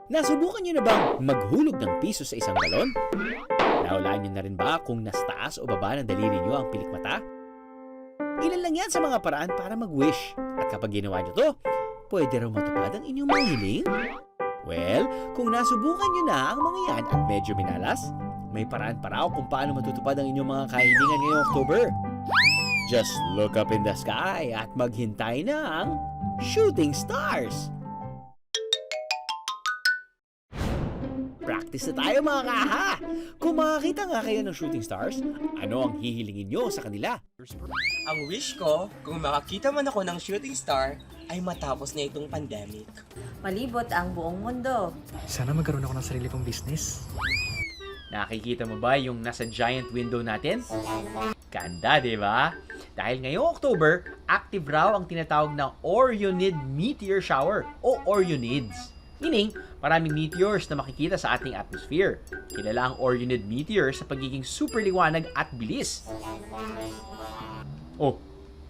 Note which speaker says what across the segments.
Speaker 1: Nasubukan nyo na bang maghulog ng piso sa isang balon? Nahulaan nyo na rin ba kung nasa taas o baba ng daliri nyo ang pilikmata? Ilan lang yan sa mga paraan para mag-wish. At kapag ginawa nyo to, pwede raw matupad ang inyong mga hiling? Well, kung nasubukan nyo na ang mga yan at medyo minalas, may paraan pa raw kung paano matutupad ang inyong mga kahilingan ngayong October. Just look up in the sky at maghintay ng shooting stars! Practice na tayo mga kaha! Kung makakita nga kayo ng shooting stars, ano ang hihilingin nyo sa kanila?
Speaker 2: Ang wish ko, kung makakita man ako ng shooting star, ay matapos na itong pandemic.
Speaker 3: Malibot ang buong mundo.
Speaker 4: Sana magkaroon ako ng sarili kong business.
Speaker 1: Nakikita mo ba yung nasa giant window natin? Ganda, di ba? Dahil ngayong October, active raw ang tinatawag na Orionid Meteor Shower o Orionids. Meaning, maraming meteors na makikita sa ating atmosphere. Kilala ang Orionid meteor sa pagiging super liwanag at bilis. Oh,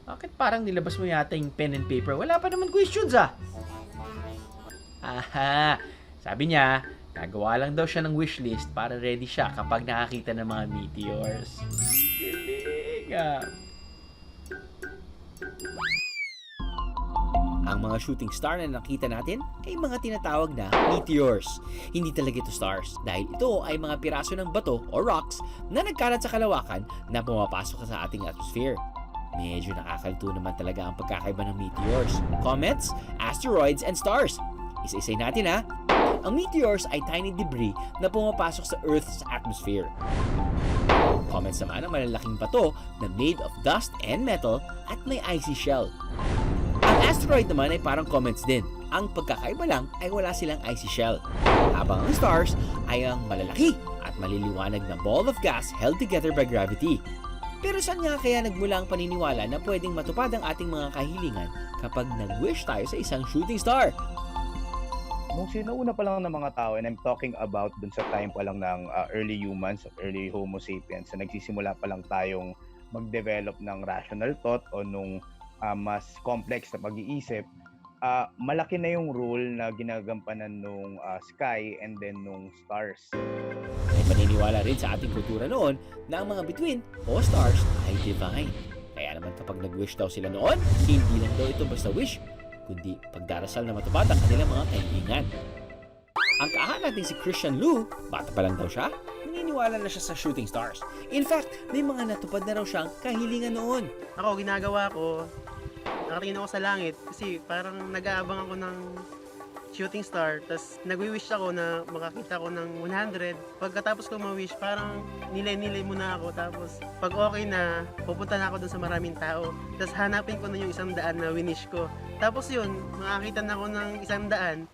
Speaker 1: bakit parang nilabas mo yata yung pen and paper? Wala pa naman questions ah! Aha, sabi niya, nagawa lang daw siya ng wishlist para ready siya kapag nakakita ng mga meteors. Galing ah! Ang mga shooting star na nakita natin ay mga tinatawag na meteors. Hindi talaga ito stars dahil ito ay mga piraso ng bato o rocks na nagkalat sa kalawakan na pumapasok sa ating atmosphere. Medyo nakakalito naman talaga ang pagkakaiba ng meteors, comets, asteroids, and stars. Isa-isay natin ha. Ang meteors ay tiny debris na pumapasok sa Earth's atmosphere. Comets naman ang malalaking bato na made of dust and metal at may icy shell. Ang asteroid naman ay parang comets din. Ang pagkakaiba lang ay wala silang icy shell. Habang ang stars ay ang malalaki at maliliwanag na ball of gas held together by gravity. Pero saan nga kaya nagmula ang paniniwala na pwedeng matupad ang ating mga kahilingan kapag nag-wish tayo sa isang shooting star?
Speaker 5: Nung sinauna pa lang ng mga tao, and I'm talking about dun sa time pa lang ng early humans, early Homo sapiens, na nagsisimula pa lang tayong mag-develop ng rational thought o nung mas complex na pag-iisip, malaki na yung role na ginagampanan nung sky and then nung stars.
Speaker 1: May paniniwala rin sa ating kultura noon na ang mga bituin o stars ay divine. Kaya naman kapag nag-wish daw sila noon, hindi lang daw ito basta wish, kundi pagdarasal na matupad ang kanilang mga kahilingan. Ang kaahan natin si Christian Lu, bata pa lang daw siya, naniniwala na siya sa shooting stars. In fact, may mga natupad na raw siyang kahilingan noon.
Speaker 6: Ako, ginagawa ko, nakatingin ako sa langit kasi parang nag-aabang ako ng shooting star. Tapos nagwi-wish ako na makakita ko ng 100. Pagkatapos ko ma-wish, parang nilay-nilay muna ako. Tapos pag okay na, pupunta na ako dun sa maraming tao. Tapos hanapin ko na yung 100 na winish ko. Tapos yun, makakita na ako ng 100.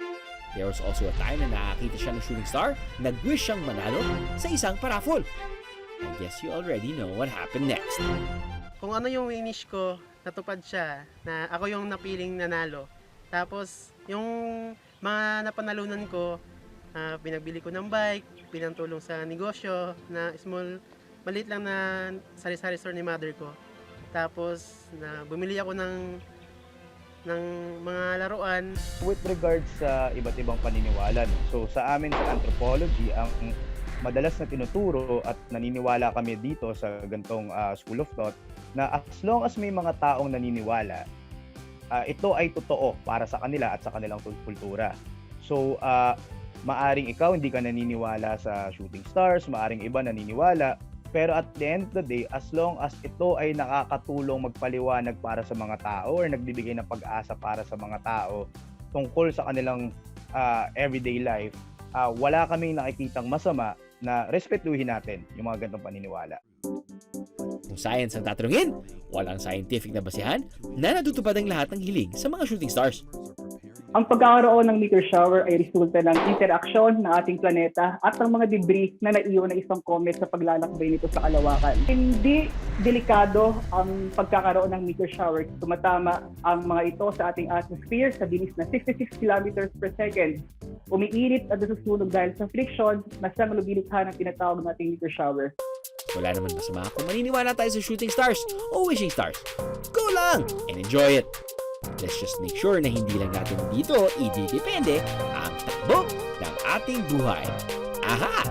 Speaker 1: There was also a time na nakakita siya ng shooting star, nag-wish siyang manalo sa isang paraffol. I guess you already know what happened next.
Speaker 6: Kung ano yung winish ko, natupad siya na ako yung napiling nanalo. Tapos yung mga napanalunan ko, pinagbili ko ng bike, pinantulong sa negosyo na maliit lang na sari-sari store ni mother ko. Tapos bumili ako ng mga laruan.
Speaker 5: With regards sa iba't ibang paniniwala, so sa amin sa anthropology, ang madalas na tinuturo at naniniwala kami dito sa gantong school of thought na as long as may mga taong naniniwala, ito ay totoo para sa kanila at sa kanilang kultura. So, maaring ikaw hindi ka naniniwala sa shooting stars, maaring iba naniniwala, pero at the end of the day, as long as ito ay nakakatulong magpaliwanag para sa mga tao or nagbibigay ng pag-asa para sa mga tao tungkol sa kanilang everyday life, wala kaming nakikitang masama na respetuhin natin yung mga ganitong paniniwala.
Speaker 1: Kung science ang tatanungin, walang scientific na basihan na natutupad ang lahat ng hiling sa mga shooting stars.
Speaker 7: Ang pagkakaroon ng meteor shower ay resulta ng interaksyon ng ating planeta at ng mga debris na naiwan ng isang comet sa paglalakbay nito sa kalawakan. Hindi delikado ang pagkakaroon ng meteor shower. Tumatama ang mga ito sa ating atmosphere sa bilis na 66 kilometers per second. Umiinit at nasusunog dahil sa friction na siyang lumilikha ng tinatawag nating meteor shower.
Speaker 1: Wala naman masama kung maniniwala tayo sa shooting stars o wishing stars. Go lang and enjoy it! Let's just make sure na hindi lang natin dito ididepende ang takbo ng ating buhay. Aha!